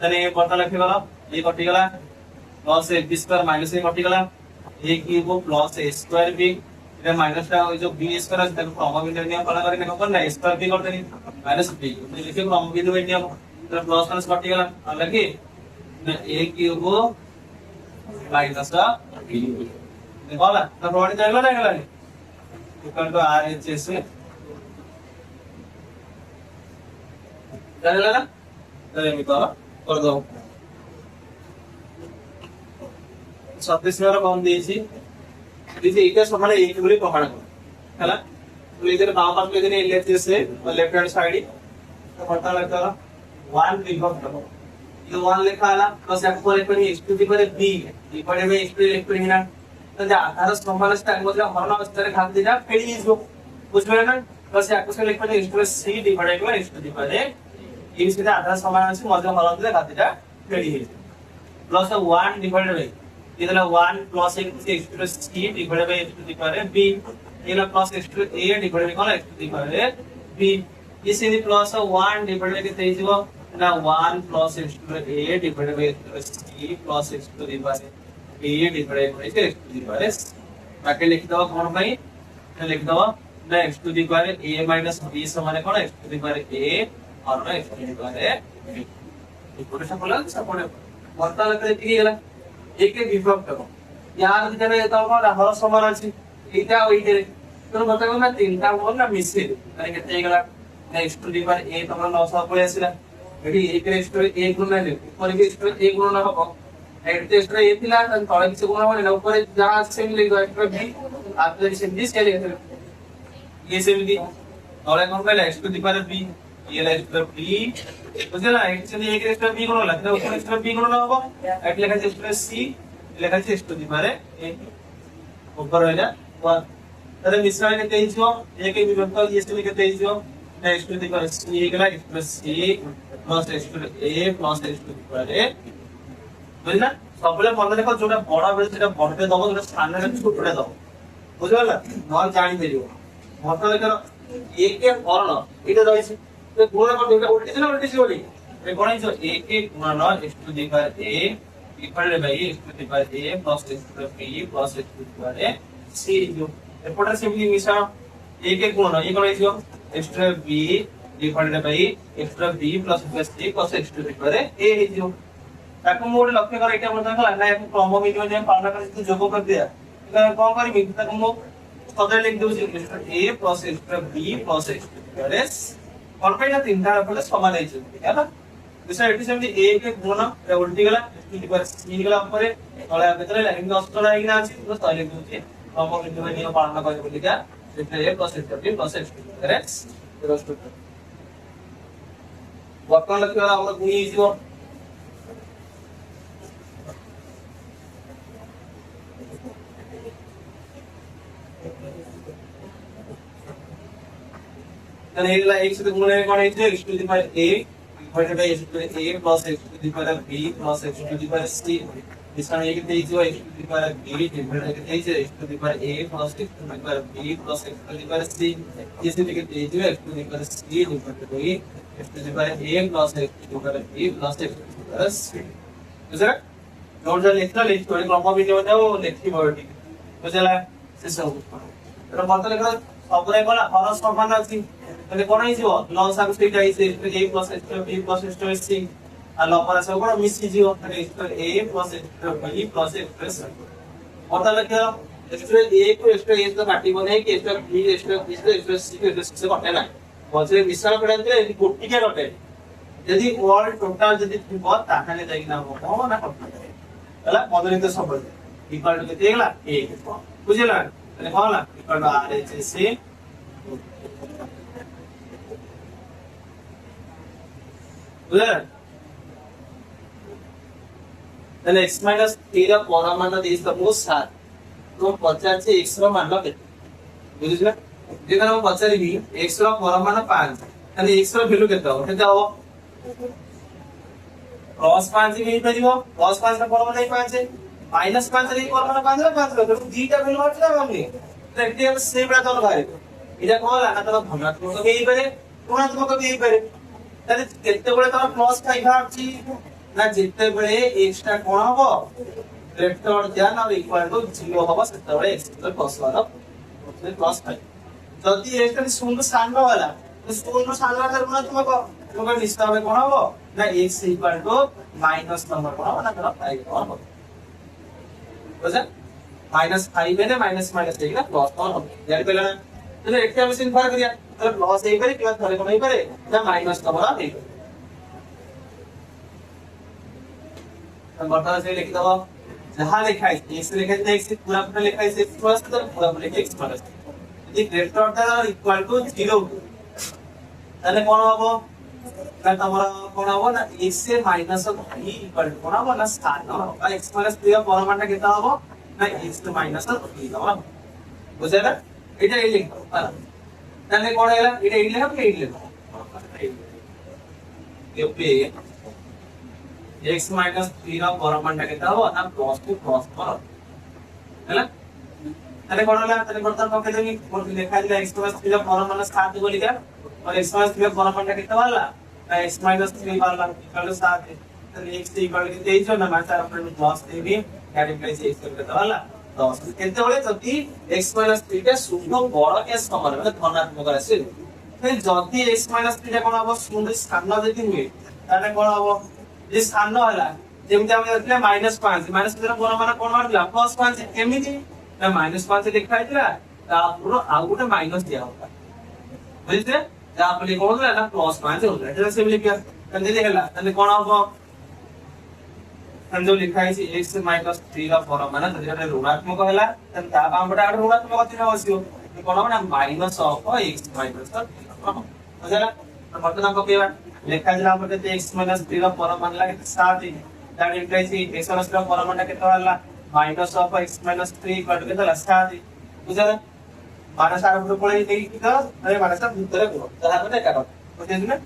ताले ए पता लखे गला ये कटि गला plus a b square minus a कटि गला a cube plus a square b এটা মাইনাসটা ওই যে b স্কয়ার আছে তাকে ক্রমবিন্দু নিয়ম পালন করে না কোন না স্কয়ার b করতে নি মাইনাস b এই লিখে ক্রমবিন্দু নিয়ম তাহলে প্লাস মাইনাস কটে গেল আর লাগে a কিউব মাইনাসটা b বলা না প্রমাণিত হলো না গেল equal to r h s জানলে না তাহলে আমি করে দাও 36 এর কম দিয়েছি দিয়েছি এটা সমান এই বলে প্রমাণ করো হলা তো এদের বাম পাশে এখানে লেফট দিয়েছে লেফট হ্যান্ড সাইডে তো পড়তা লাগতো 1 বিভক্ত করো ये 1 লেখা হলা প্লাস এক পরে পরে x টু দি পারে b এই পরে আমি x টু লিখ করি না তো যা আধার সমানটা মধ্যে হরণ অবস্থায় ঘাত দিটা ফেলে দিও বুঝবে না প্লাস এক পরে লিখ করে x to c divided by x to the power এই সেটা আধার সমান আছে মধ্যে হরণ দিলে ঘাত দিটা ফেলে দিও প্লাস 1 ডিভাইডেড বাই इधर 1 plus x to c divided by x to the power b इधर plus x to a divided by x to the power b इस इधर plus 1 divided by कितने जीवो ना 1 plus x to a divided by c plus x to the power b divided by x to the power बाकी लिख दो कौन भाई लिख दो ना x to the power a minus b समान है कौन x to the power a और ना x to the power b equation बोला सब पढ़े वर्ता लगता है ठीक है একে বিভক্ত করো ইয়ার ভিতরে তোমার হর সমান আছে এটা ওইটা তোর মত না তিনটা বল না মিশে তাই কেটে গেল নেক্সট টু দি পারে a তোমার লস পড়ে আসিলা এটি a কে স্টোর a গুণ নালে উপরে কি স্টোর a গুণ না হবে এতে স্টোর a ଥିଲା তাহলে তলে কিছু গুণ হবে না উপরে যা আছে সেম লিখো একটা b আর যদি সেম দিস কে লিখতে ये सेम दी और कौन पहले x to the power b ये x टू b বুঝলে না एक्चुअली a কে স্টোর b গুণ লাগবে উপরে স্টোর b গুণ না হবে এক লেখা আছে স্টোর c লেখা আছে x টু দি পারে a ऊपर हो जा 1 তাহলে মিশ্রণ কে তেইছো a কে বিভক্ত ये से লিখে তেইছো x টু দি পারে c গেল x plus c plus x to a plus x to the power বুঝলে না সবগুলো মনে রাখো যেটা বড় হবে সেটা বড়তে দাও যেটা সামনে ছোটটা দাও বুঝলে না নল জানি দিও মত দেখো a কে হরণ এটা রয়েছে তো গুণ করতে এটা উল্টেছে বলি এই গণিত a কে গুণ x to the power a divided by x to the power a plus x to the plus x to the power c जो এরপরে সিম্পলি মিশা a কে গুণ এই গণিত x to b divided by x to b plus c plus x to the power a जो তাকে মোড়ে লক্ষ্য করে এটা মনে রাখলা না এখন ক্রম বিনিময় নিয়ে পালন করে যদি যোগ করে দেয়া এটা কম করি তাকে पदरे लिख दउछि a plus x square b plus x square s कोन पे ना तीनटा रखले समान है हैला this it is MD a के गुण ए उल्टी गला तीन गला ऊपर तळे भीतर लाइन के अस्तरा आइना अछि तो तळे लिख दउछि हम बिंदु में नियम पालन करे बोली क्या a plus x square b plus x square s equals to वर्तमान लक्ष्य हमरा गुणी हिजो then a x to the गुणे कोन है x to the power a divided by x to the a plus x to the power b plus x to the power c इसका एक तेज जो x to the power b divide करके तेज x to the power a plus x to the power b plus x to the power c इसे लेके तेज जो x to the power c divide करके x to the power a plus x to the power b plus x to the power c जरा note जो लिखना लिख तो क्रम भी होता है वो लिखी वर्ड तो चला से सब तो मतलब लेकर सबरे कोला हर समान अछि মানে কোন হইছিও লং সাম স্পিড আইছে a plus x b plus x c আর লপর আছে কোন মিশি জিও মানে a plus x b plus x অর্থাৎ কি x a को x a তো কাটি বনে কি x b x c x c কটে না বলছে মিশ্রণ করে দিলে কোটি কে কটে যদি অল টোটাল যদি থিব তাহলে যাই না হবো না কটে হলা মদরিত শব্দ ইকুয়াল টু কেতে গলা a বুঝলা তাহলে হলা equal to r h c then x minus 3 ର ପରମାଣ ଦେଇଛି ତମକୁ 7 ତ ପଚାରିଛି x ର ମାନ କେତେ ବୁଝିଲା ଯେହେତୁ ମୁଁ ପଚାରିବି x ର ପରମାଣ 5 ତାହେଲେ x ର ଭ୍ୟାଲୁ କେତେ ହବ ପ୍ଲସ 5 ବି ହେଇପାରିବ ପ୍ଲସ 5 ର ପରମାଣ 5 ମାଇନସ 5 ର ପରମାଣ 5 ର 5 ର ଦିଟା ଭ୍ୟାଲୁ ଅଛି ନା ମନେ ତ ଏଠି ଆମେ ସେଇ ଭଳିଆ ତଳ ବାହାରିବ ଏଟା କଣ ହେଲା ନା ତର ଧନାତ୍ମକ ବି ହେଇପାରେ ଋଣାତ୍ମକ ବି ହେଇପାରେ তাহলে যেতেବେଳେ তোর প্লাস 5 আসছি না যেতেବେଳେ x টা কোন হবে ভেক্টর জ্ঞান আর ইকুয়াল টু 0 হবে সেতেବେଳେ x এর প্লাস 1 প্লাস 5 যদি x টা শূন্য স্থান হলা তো শূন্য স্থান হলে তোমাকে লিখতে হবে কোন হবে না x ইকুয়াল টু মাইনাস নম্বর কোন হবে না তোর 5 হবে বুঝা মাইনাস 5 এনে মাইনাস মাইনাস দেখলা প্লাস 1 হবে জানি পেলে না তাহলে একটা আমি সিম্পল করিয়া তাহলে প্লাস এই পারে প্লাস ধরে কোন এই পারে না মাইনাস তবরা এই नंबर से लिख दो जहां लिखा है x लिखा है x पूरा पूरा लिखा है x प्लस तो पूरा पूरा लिखा है x माइनस यदि ग्रेटर देन इक्वल टू 0 তাহলে কোন হবে না তোমরা কোন হবে না x এর মাইনাস e ইকুয়াল টু কোন হবে না স্থান হবে আর x মাইনাস 3 এর পরমাণটা কত হবে না x টু মাইনাস 3 হবে বুঝলে এটা এই লিখো তাহলে কোন হলো এটা এই লিখো কি এই লিখো এপি x minus 3 ର ପରମାଣଟା କେତେ ହବ ନା plus 2 plus 4 ହେଲା ତାହେଲେ କୋଣ ହେଲା ତାହେଲେ ବର୍ତ୍ତମାନ ପକେଇ ଦେବି ମୋର ଲେଖା ହେଇଥିଲା x minus 3 ର ପରମାଣ 7 ବୋଲି କା और x minus 3 ର ପରମାଣଟା କେତେ ବାହାରିଲା ନା x minus 3 ବାହାରିଲା ଇକ୍ୱାଲ ଟୁ 7 ତାହେଲେ x ଇକ୍ୱାଲ ଟୁ କେତେ ହେଇଯିବ ନା ମାତ୍ର ଆପଣ ପ୍ଲସ ଦେବି କ୍ୟାଲକୁଲେଟ x କେତେ ବାହାରିଲା 10 କେତେବେଳେ ଯଦି x minus 3 ଟା ଶୂନ ବଡ କେ ସମାନ ମାନେ ଧନାତ୍ମକ ରାଶି ତାହେଲେ ଯଦି x minus 3 ଟା କୋଣ ହବ ଶୂନ ସ୍ଥାନ ଯଦି ହୁଏ ତାହେଲେ କୋଣ ହବ जे स्थान होला जेमते हम देखले -5 -5 ର ପରମାଣ କୋଣ ବାହାରିଲା +5 ଏମିତି ନା -5 ଲେଖା ହେଇଥିଲା ତାପରେ ଆଉ ଗୋଟେ ମାଇନସ ଦିଆ ହବ ବୁଝିଲେ ତାପରେ କୋଣ ହେଲା ନା +5 होला ଏଟା ସେମିତି ଲେଖିବା ତାହେଲେ ହେଲା ତାହେଲେ କୋଣ ହବ हम जो लिखा है x minus 3 ର ପରମାଣ ଯଦି ଋଣାତ୍ମକ ହେଲା ତାହେଲେ ତା ବାମଟା ଆଡେ ଋଣାତ୍ମକ ଚିହ୍ନ ବସିବ କୋଣ ହବ ନା -of x minus 3 ବୁଝିଲା ବର୍ତ୍ତମାନ ପକେଇବା लेखा जला हमर के x minus 3 ର ପରମାଣ ଲାଗେ 7 that implies x minus 3 ର ପରମାଣଟା କେତେ होला minus of x minus 3 equal to କେତେ ହେଲା 7 ବୁଝିଲା माइनस आर ऊपर पळेई देई कि तो अरे माइनस ভিতরে গুণ তাহলে আমরা কাটো বুঝিস না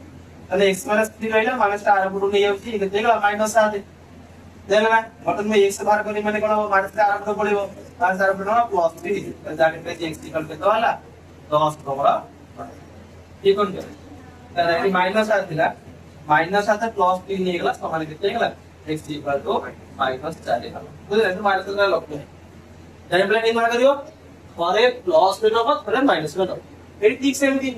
তাহলে x minus 3 রইলা माइनस आर ऊपर নিয়ে যাচ্ছি কেতে গলা minus 7 দেলা না বটন মে x बाहर করি মানে কোন माइनस आर ऊपर পড়িব माइनस आर ऊपर না plus 3 that implies x equal কেতে होला 10 তোমরা কি কোন তাহলে এই মাইনাস আর দিলা মাইনাস সাথে প্লাস 3 নিয়ে গেলা সমান কেতে গেলা x ইকুয়াল টু -4 হলো বুঝলে তো মাইনাস এর লক্ষ্য জানি প্ল্যান এই মানা করিও পরে প্লাস এর নব পরে মাইনাস এর নব এই ঠিক সেমতি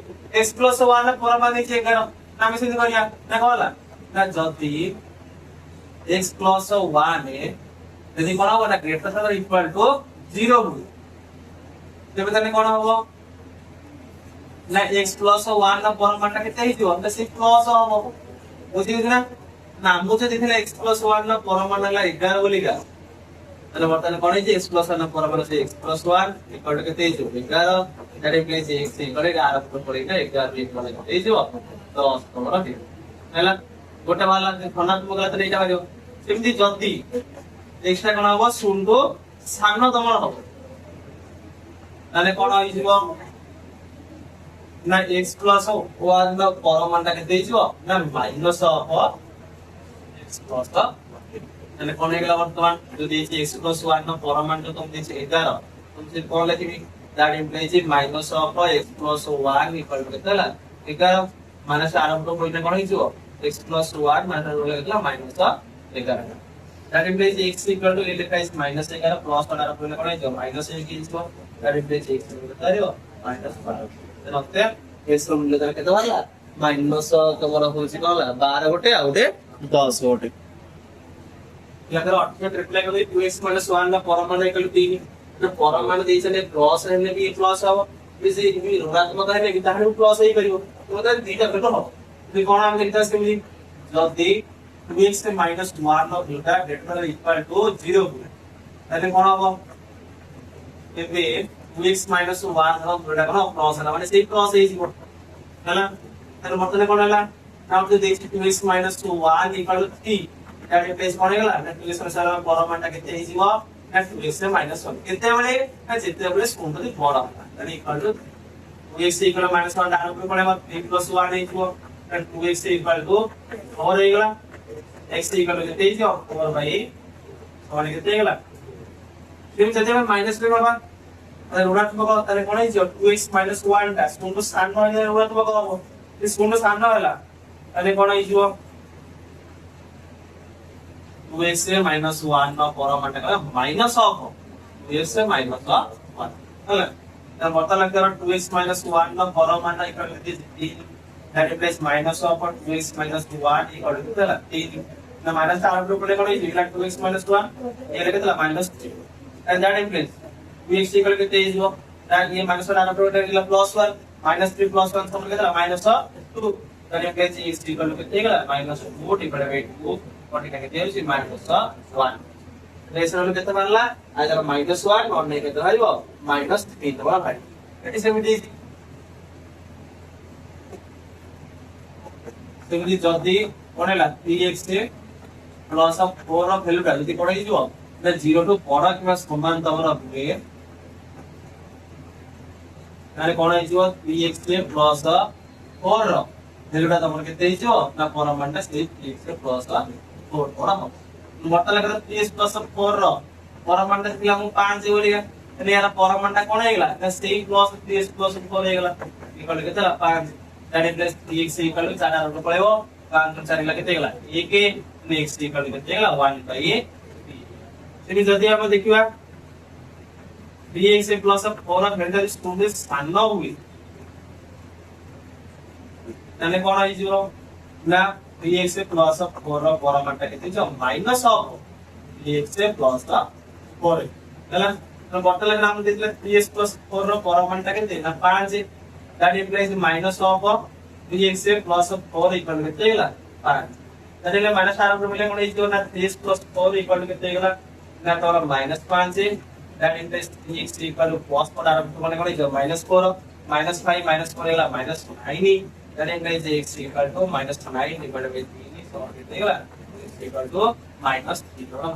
x + 1 এর পরমাণ নিচে গেল আমি সেটা করিয়া দেখো হলা না যদি x + 1 এ যদি কোন হবে না গ্রেটার দ্যান ইকুয়াল টু 0 হবে तेबे तने कोन हबो ना x + 1 ना परमाणुटा केते हिजो त से प्लस हबो बुझि ना ना मु जे देखले x + 1 ना परमाणुला 11 बोलिगा तने वर्तमान कोन हिजो x + 1 ना परमाणु से x + 1 इक्वल टू केते हिजो 11 दैट इम्प्लाइज x इक्वल 11 पर पड़ेगा 11 इक्वल हिजो 10 तमरा दे हैला गोटे वाला धनात्मक ला त एटा हो सेमती जदी एक्स्ट्रा कोन हबो शून्य सानो तमरा हबो ताले कोन हिजो ना x + 1 ना परमाणुटा केते हिजो ना माइनस ऑफ x + তাহলে কোন এগুলা বর্তমান যদি x + 1 না পরমাণু তুমি দিছ 11 তুমি যে কোন লিখবি that implies minus of x + 1 equal to কত হলো 11 মাইনাস আরম্ভ কইলে কোন হইছো x + 1 মাইনাস হলো minus 11 that implies x equal to লিখাইছ মাইনাস 11 প্লাস আরম্ভ কইলে কোন হইছো minus 1 equal that implies x equal minus 12 নতে x র মূল্য তাহলে কত হলো মাইনাস তোমার হইছে কোন 12 গোটে আর গোটে 10 গোটে यार ऑटोमेटिक रिप्लाई कर दे 2x - 1 ना परमाणु इक्वल 3 तो परमाणु देइछने प्लस रहने भी प्लस हो बेसी भी ऋणात्मक रहने कि ताहे प्लस ही करियो तो त दीटा भेट हो तो कोन हम लिखता सेमि जदी 2x से -1 no delta greater equal to 0 ताले कोन हो एबे 2x - 1 no delta cone plus हला माने सेही प्लस हे जीवो हला ताले मतलब कोन हला नाउ तो देइछ 2x - 1 equal to 3 that implies कोन गेला ना 2x अनुसार परमाणुटा केते हिजिवो ना 2x से -1 केते बेले ना जेते बेले शून्य दी बड़ ताले इक्वल टू 2x इक्वल -1 डाल पे पड़ेगा 3 + 1 हिजिवो ना 2x इक्वल टू 4 हे गेला x इक्वल टू केते हिजिवो 4/1 केते गेला फिर जेते में माइनस पे करबा ताले ऋणात्मक ताले कोन हिजिवो 2x - 1 टा शून्य स्थान में ऋणात्मक हबो इस शून्य स्थान होला ताले कोन हिजिवो 2x से -1 ना परमाणु का माइनस ऑफ 2x से -1 हला त पता लगता है 2x - 1 ना परमाणु equal to 3 that implies minus of 2x - 1 equal to 3 ना माइनस आर ग्रुप ले कोन इज 2x - 1 ये लेके तला -3 and that implies 2x equal to कितने इज वो दैट ये माइनस आर ग्रुप ले +1 -3 +1 तो लेके तला -2 that implies x equal to कितने गेला -4 डिवाइडेड बाय 2 40 का केते होछि -1 रेशो लो केते मानला आइदर -1 और नै केते हइबो -3 तबा भाई एटी सेमिति जदी कोनेला 3x से प्लस ऑफ 4 ऑफ वैल्यू ता जदी कोन हिजो ना 0 टू बड़ा किबा समान तमरा हुए तारे कोन हिजो 3x से प्लस 4 वैल्यू ता तमरा केते हिजो ना परमाणुटा से 3x से प्लस 4 बड़ा हो मतलब लगा 3x + 4 रो परमाणु थिला मु 5 बोलिगा एने यार परमाणुटा कोन हेगला ना सेही प्लस 3x + 4 हेगला इक्वल केते 5 दैट प्लस 3x इक्वल 4 आरो पळेबो 5 4 ला केते हेगला 1 ने x इक्वल केते हेगला 1/3 सेनी जदी हम देखिबा 3x + 4 भेंडर स्टूडेंट स्थान हुई तने कोन आइजो ना 3x + 4 रो परमाणुटा केते जो माइनस ऑफ 3x + 4 हैला तो बर्तले नाम दिले 3x + 4 रो परमाणुटा केते ना 5 that implies minus of 3x + 4 equal केते गेला 5 तने माइनस आर पर मिले कोन इजो ना 3x + 4 इक्वल केते गेला ना तो -5 that implies 3x equal plus पर आर पर कोन इजो -4 -5 -4 गेला -9 that implies x equal to -9 divided by 3 so केते गेला x equal to -3 तो हम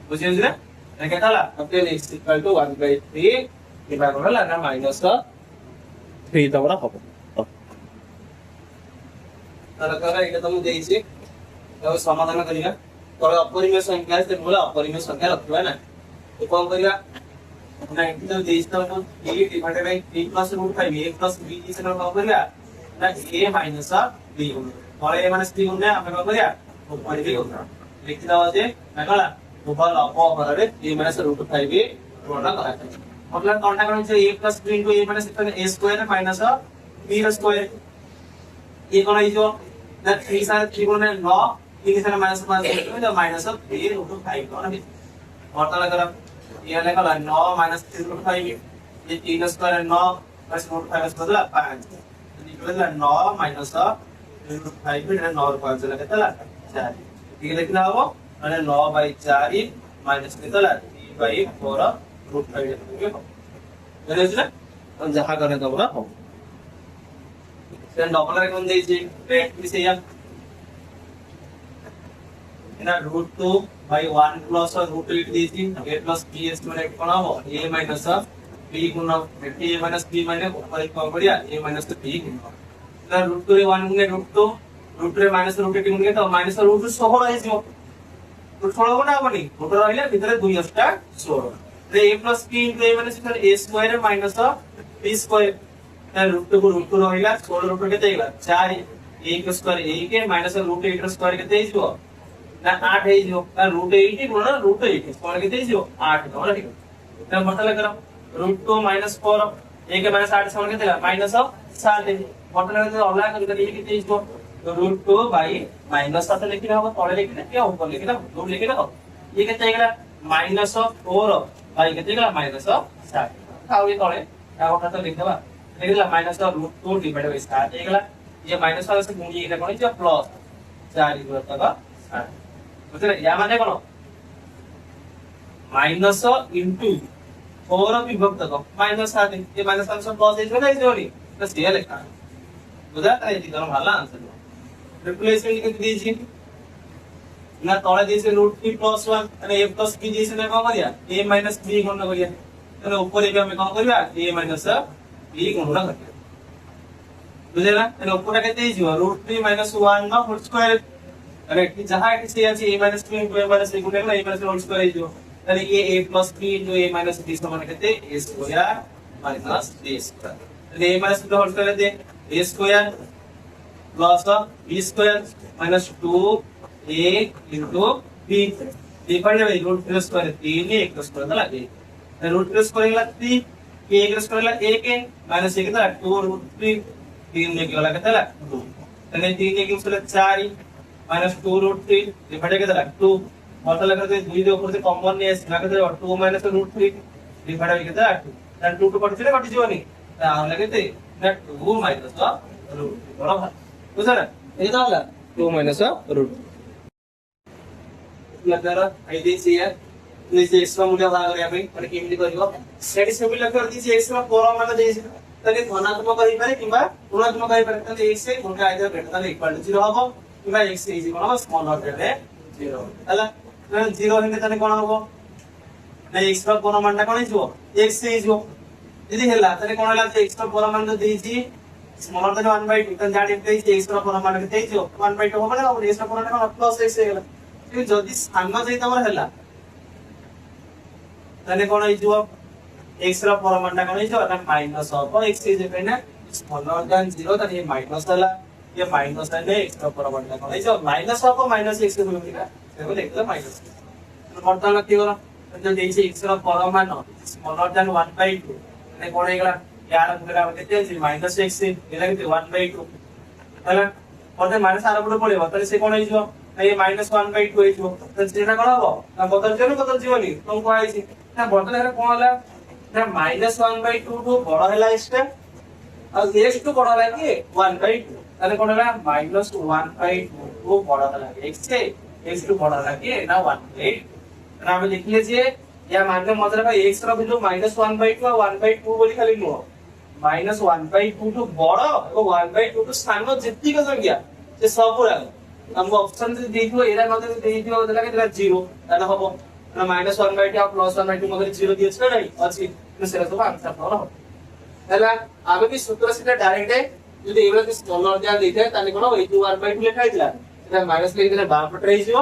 बुझियो जे ना केताला अब x equal to 1/3 डिवाइड होला ना -3 तबरा हबो तरकरा एटा तुम देइछि अब समाधान करिया तो अपरिमेय संख्या से मूल अपरिमेय संख्या रखबा ना तो कोन करिया ना इतना देइछ तो 3 डिवाइडेड बाय 3 + √5 a + b से ना कोन करिया ना a माइनस b और a माइनस b होने हमें क्या करिया ऊपर भी होगा लिख दो जे नकला ऊपर अपर रे a माइनस √5b रोना करा मतलब काउंट करने से a + b * a minus a square minus b square ये कौन है जो ना 3 सारे 3 गुणे 9 3 सारे -5 तो माइनस b √5 कौन है और तला करा ये लेखा 9 - 3 √5 ये 3 square 9 plus root 5 square 5 equal 9 minus root 5 इधर 9 और 5 लगे तला 4 ठीक लिखना हो মানে 9/4 माइनस कितना 3/4 रूट 5 लिखोगे বুঝলে তো যাহা করে তোমরা হবে দেন ডবল এখন দিয়েছি রেট কি সেইয়া এটা √2/1 প্লাস √8 দিয়েছি a প্লাস b এস্টিমেট কোন হবে a মাইনাস b গুণ a মাইনাস b মানে উপরে কম করিয়া a মাইনাস b গুণ এটা √2 রে 1 গুণে √2 √2 রে মাইনাস √8 গুণে তো মাইনাস √2 সহ রয়েছে √2 হবে না হবনি √2 রইলে ভিতরে 2 আসটা 16 रे a plus b into a minus a square minus b square √2 को √2 रहिला 16 √2 केते हैला 4 a के स्क्वायर a के माइनस √8 रो स्क्वायर केते हिजो ना 8 हिजो ना √8 गुण √8 स्क्वायर केते हिजो 8 होला ठीक ना मतलब करो √2 4 a के माइनस 8 समान केते माइनस 7 मतलब करो अगला करके ये केते हिजो तो √2 बाय माइनस 7 लिखना होगा तळे लिखना क्या ऊपर लिखना दो लिखना ये केते हैला माइनस 4 बाई केते गला माइनस 7 आउ ये तळे आ কথা তো লিখ দেবা লিখ দিলা माइनस √2 डिवाइड बाय 7 एगला ये माइनस वाला से गुणी এটা কোন যে প্লাস 4 ইকুয়াল তবা 8 বুঝলে ইয়া মানে কোন माइनस इनटू 4 विभक्त को माइनस 7 ये माइनस 7 से प्लस इज ना इजोरी तो ये लिखा बुझा তাই দিতে ভালো आंसर रिप्लेसमेंट लिख दीजिए ना तळे दिसे √3 + 1 અને a + b दिसे ને કોણ કર્યા a - b ગુણ કર્યા અને ઉપર એ અમે કોણ કર્યા a - b ગુણ કર્યા বুঝলা અને ઉપર કેતે જીવ √3 - 1 નો હોલ સ્ક્વેર અને જહા કે છે আছে a - b a - b ગુણ એટલે a - હોલ સ્ક્વેર જીવ અને એ a + b * a - b સमान કેતે a square - b square અને a - b whole square they a square + b square - 2 a into b divide by √3 square 3 a का square लगे √3 square La 3 a का square ला 1 है minus 1 कितना 2 √3 3 ने कितना कितना ला 2 અને 3 के स्क्वायर 4 माइनस 2 √3 डिवाइड कितना 2 मतलब करते 2 के ऊपर से कॉमन ने इसका कितना 2 माइनस √3 डिवाइड बाय कितना 2 then 2 to कट कट जीवनी आ लगते ना 2 माइनस √3 बराबर बुझा ना ये तो होला 2 माइनस √3 लगर आइए चाहिए नीचे एक्स्ट्रा मूल्य भाग रे आपण पण केमली करिवो सेट सिम्पल लगर दिस एक्स्ट्रा फोरम मान देइसे तने धनात्मक कहि पारे किबा ऋणात्मक कहि पारे तने x से गुणा आइदर बेटा तने इक्वल टू 0 हबो किबा x is equal to small not रे 0 हला 0 हेले तने कोन हबो नै एक्स्ट्रा फोरम मान कोन हिजो x से हिजो यदि हेला तने कोन हला एक्स्ट्रा फोरम मान देइछि स्मॉल नॉट 1/2 तने जानि देइछि एक्स्ट्रा फोरम मान देइछि 1/2 हबो ना एक्स्ट्रा फोरम मान प्लस x हेला कि जदि सामना सहित हमर हैला तने कोन हिजो x रा परमाणु कोन हिजो ना माइनस हो x इज इक्वल ना स्मॉलर देन 0 तने ये माइनस हैला ये माइनस है x रा परमाणु कोन हिजो माइनस हो माइनस x को लिखा देखो देखो माइनस तो मतलब लखि गलो तो देइसे x रा परमाणु स्मॉलर देन 1/2 तने कोन हेगला यार गुणा केते अछि माइनस x एला केते 1/2 हैला पते माइनस आर पड़े पड़े तने से कोन हिजो ये -1/2 हिजो त जेना कोन हो ना बदल जीवनी तुम को आइछि ना बदल हेरे कोन होला ना -1/2 टू बड़ हैला एक्स्ट्रा और x टू बड़ होला कि 1/2 तने कोन होला -1/2 टू बड़ होला x से x टू बड़ होला कि ना 1/2 ना हम लिख लीजिए या मान लो मतलब x रा वैल्यू -1/2 और 1/2 बोली खाली नो -1/2 टू बड़ और 1/2 टू स्थान जितनी का संख्या से सब पूरा हमको ऑप्शन से देखियो एरा नदे देखियो देला के 0 ताना हबो ना -1/2 और +1/2 मगर 0 दियछ ना नहीं अछि तो सेरा सब आंसर हो हैला आबे भी सूत्र से डायरेक्ट है যদি এগুলা কি স্মল অর্ডার দিতে তাহলে কোন এই 1/2 লেখা হইছিল এটা মাইনাস লিখে দিলে বাম পটে হইছো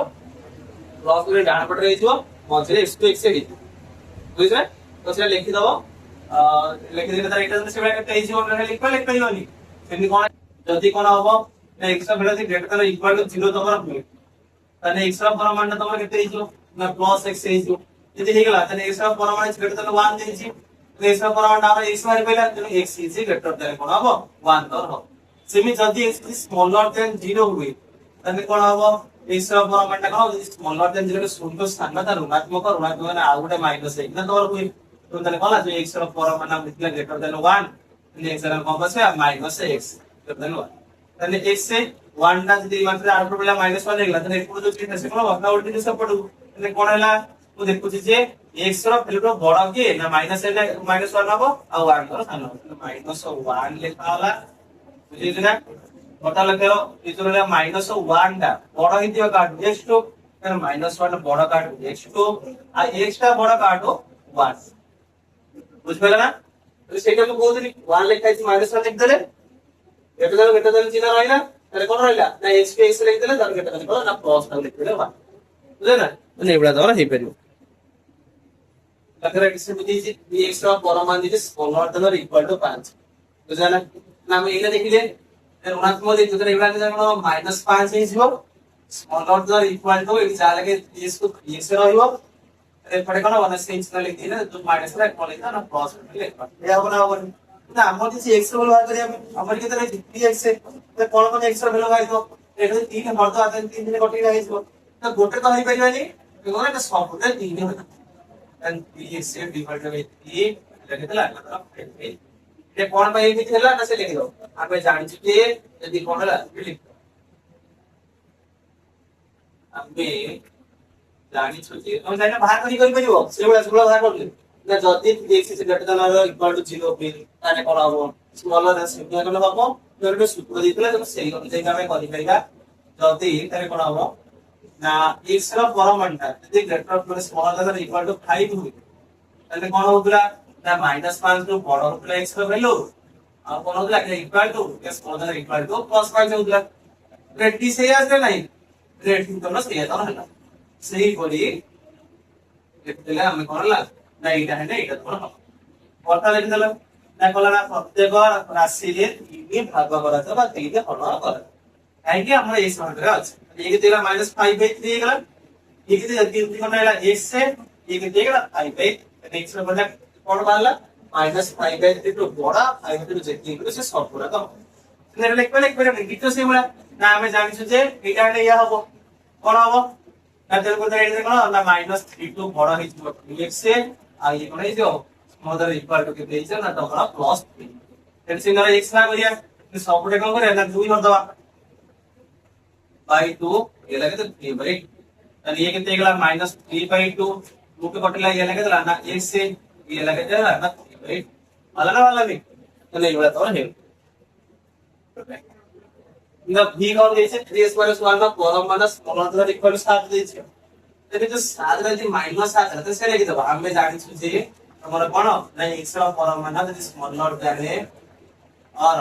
প্লাস করে ডান পটে হইছো মধ্যে x to x এ দিতে বুঝছ তো সেটা লিখি দাও লিখে দিলে তার এটা সেটা একটা হইছো আমরা লিখবা লিখবানি সেমনি কোন যদি কোন হবো না x रा value greater than equal to 0 तमरा हुए तने x रा परमाणु तमरा केते हिजो ना प्लस x हिजो यदि हेगला तने x रा परमाणु ग्रेटर देन 1 देछि तो x रा परमाणु हमरा x मारि पहिला तने x इज ग्रेटर देन कोन हबो 1 तर हो सेमी जदी x इज स्मॉलर देन 0 हुए तने कोन हबो x रा परमाणु कोन स्मॉलर देन 0 के शून्य स्थान में ता ऋणात्मक ना आ गोटे माइनस है ना तमरा हुए तो ताले कोला जो x ର ପରମାଣ ମିଳିଥିଲା ଗ୍ରେଟର ଦେନ୍ 1 ତାହେଲେ x ର କଣ ବସିବ ମାଇନସ x ଗ୍ରେଟର ଦେନ୍ 1 ତାହେଲେ x से 1 ଟା ଯଦି ମାତ୍ରା ଆଉଟପୁଟ ହେଲା -1 ହେଇଗଲା ତାହେଲେ ଏପଟୁ ଯୋଉ ଚିହ୍ନ ସେ କଣ ବଙ୍କା ଉଲ୍ଟି ସେପଟୁ ତାହେଲେ କଣ ହେଲା ମୁଁ ଦେଖୁଛି ଯେ x ର ଭ୍ୟାଲୁ ବଡ କି ନା -1 ହବ ଆଉ 1 ର ସାନ ହବ -1 ଲେଖା ହେଲା ବୁଝିଲେ ନା बता लगे इतने -1 टा बड़ हितियो काट x2 -1 बड़ काट x2 आ x टा बड़ काटो 1 बुझ पेला ना तो सेटा को बोलली 1 लिखाई -1 लिख देले बेटा जन चिन्ह रहिला अरे कोन रहिला ना x पे x लिख देले दर बेटा जन ना प्लस लिख देले 1 बुझे ना तो एबडा दर हे परियो लगे किसी बुझी जी dx ର ପରମାଣ ଦିଟେ ସ୍ମॉलर देन इक्वल टू 5 बुझा ना ना हम एला देखिले ऋणात्मक देतो तर एवढा जण -5 ହେଇଯିବ स्मॉलर देन इक्वल टू एटी जा लगे dx को dx ରହିବ अरे पड़े कोन 1 से इंच लिख दिले तो माइनस रे कोन लिखा ना प्लस लिखा ए होना होबनी ना हमर किसी x रो बाहर करिया हमर केते रे dx से तो कोन x रो वैल्यू गाइतो एटा 3 मर तो आते 3 दिन कटि लागिसो तो गोटे तो होई परिबानी कोन एटा सब 3 होता एंड dx से डिवाइड बाय 3 लगेतला ये कौन भाई एमिति हला ना से लिख दो आबे जानि छु जे यदि कोन हला लिख आबे जानि छु जे हम जानि बाहर करि परिबो सेबला बाहर करले ना जति x से ग्रेटर देन इक्वल टू 0 पे ताने कोन हबो स्मॉलर देन सिग्मा कोन हबो जरे सूत्र दितले तो सेही कोन जे कामे करि परिबा जति ताने कोन हबो ना x ର ପରମାଣଟା ଯଦି ଗ୍ରେଟର ପ୍ଲस ସ୍ମॉलर ଦେନ इक्वल टू 5 हुई ताने कोन होतला ना -5 ରୁ ବଡ होतला x ର वैल्यू आ कोन होतला equal to smaller equal to +5 होतला रेडी से आसे नाही रेडी तो न से तो हला सही बोली देखले हम कोन ला ना एटा है ना एटा कोन কথা লিখে দিলাম না কলা না প্রত্যেক রাশি রে 3 ভাগ করা যাবে 3 কে হল করা কাই কি আমরা এই সমান্তরাল আছে एक देला -5/3 गला एक दे 3 कोन हैला x से एक देला 5/3 x रे बदला कोन बाला -5/3 तो बड़ा 5/3 जे 3 से सब पूरा तो ने लिख पे गीत से बोला ना हमें जानि छु जे एटा ने या हबो कोन हबो ना तेल को एटा कोन ना -3 तो बड़ा हि x से आ ये कोन जो मदर इक्वल टू के देइछ ना तो +3 टेंशन ना x ना करिया सब पूरा कोन करे ना 2 कर दवा by 2 ये लगे तो 3/8 और ये कितने गला -3/2 2 के कटला ये लगे तो ना 1 से ये लगे तो ना 3/8 वाला भी तो नहीं बड़ा तो है ना v का जैसे 3s - 1 का column minus smaller than equal to 7 देछे तो जो 7 रे जो -7 रहते से लेके दबा हम जानि छु जे हमर कोन ना x रो परमाण यदि स्मॉलर देन और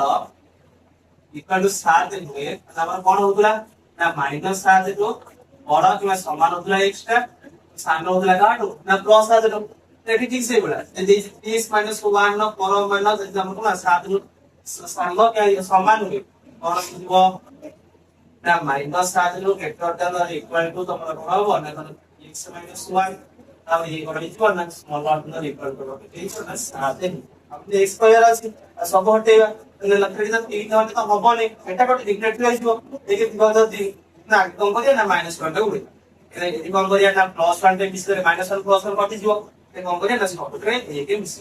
इक्वल टू 7 हुए हमर कोन होतला ना -7 तो बड़ा कि समान होतला x टा सामने होतला काटो ना प्लस आ तो एटी ठीक से बोला यदि 30 - 1 न परमाण यदि हम कोन 7 नु सामने के समान होगे और वो ना -7 नु ग्रेटर देन इक्वल टू तो मतलब कोन हो ना x - 1 अब ये कोन इक्वल ना स्मॉलर देन इक्वल टू ठीक है ना 7 हमने x स्क्वायर আছে सब हटेगा એટલે લખી દીધા 3 નો તો હબોને এটা કોટ ડિગ્રેટ થઈ જવો એક વિભાગ દી ના કોણ કરીએ ના -1 ଟା ઉડે એટલે એ કોણ કરીએ ના +1 ଟେ મિસ કરે -1 +1 કટી જવો એ કોણ કરીએ ના સબ કરે એકે મિસ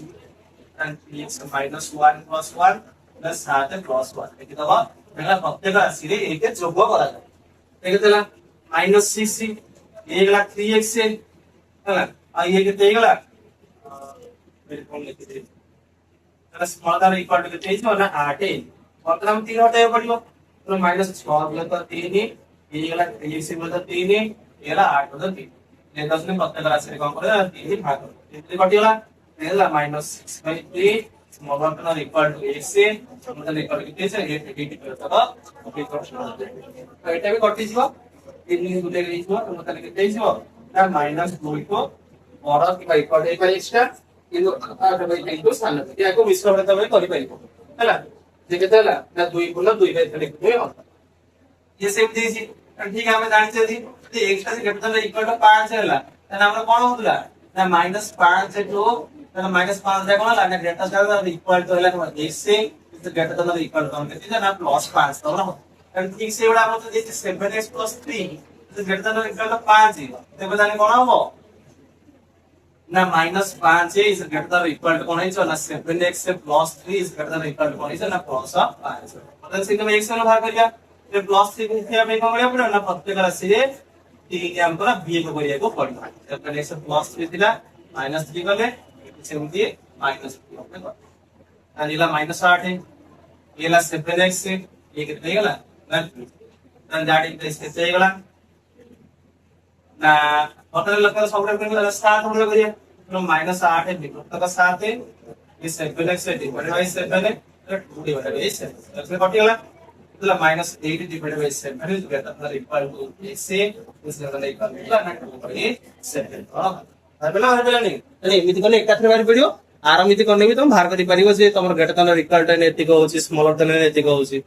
અને x -1 + 1 + 7 + 1 ଏଠି ଦବା પહેલા ପ୍ରତ୍ୟେକ ରାଶିରେ ଏକେ ଯୋଗ କରାଯାଏ ଏକେ ଦେଲା -6c ଏ ଗଲା 3x ହେଲା ଆଉ ଏ କେତେ ହେଇଗଲା मेरे कोण लिखि दे स्मॉलर इक्वल टू कितने जो ना 8 है मतलब हम 3 हटाए पड़ियो तो -6 मतलब तो 3 है ये वाला 3 से मतलब 3 है ये वाला 8 मतलब 3 ये 10 ने प्रत्येक राशि रे कौन करे 3 ही भाग कितने कटियोला नेला -6/3 स्मॉलर का इक्वल टू x से मतलब इक्वल कितने से ये 80 करता था ओके तो एटा भी कटि जीवा 3 ने गुटे गई जीवा तो मतलब कितने जीवा ना -2 को और कि इक्वल टू एक्स्ट्रा কিন্তু আটা বাই 3 স্থান আছে ইয়াকো মিশ্রণতা ভাবে করি পারিব হলা যে কেতে হলা না 2 গুণ 2 বাই 3 লিখবে হবে ये सेम दिसी ठीक है हम जानि छी যে x টা গ্রেটার দেন ইকুয়াল টু 5 হলা তাহলে আমরা কোন হতলা না -5 টু তাহলে -5 রে কোন হলা না গ্রেটার দেন ইকুয়াল টু হলা তোমার x से গ্রেটার দেন ইকুয়াল টু हमके ठीक है ना +5 तो ना কারণ ঠিক সে বড় আমরা তো যে 7x + 3 greater than equal to 5 তো বজানে কোন হবে ना -5 is greater than equal to कौन है ना 7x +3 is greater than equal to कौन है ना +5 मतलब से हम x में भाग करिया ये +3 को क्या पे करिया पड़े ना प्रत्येक राशि रे 3 हमको ना b को करिया को पड़ना जब x +3 थिला -3 गले सेमती -3 ओके अनिला -8 है येला 7x से ये कितना गला ना दैट इज कैसे गला ना होटल लगता सब रे करिया 7 हम करिया तो -8 है विभक्त का 7 है ये 7x है डिवाइड बाय 7 है तो 2 डिवाइड बाय 7 इसमें कट गला मतलब -8 divide by 7 is greater than equal to से is greater than equal to ना 2 बाय 7 हरबेला नहीं अरे एमिति कोने एकाथरे बारी पडियो आरामिति करने भी तुम बाहर करि परिबो जे तमर ग्रेटर देन इक्वल टू एतिको होची स्मॉलर देन एतिको होची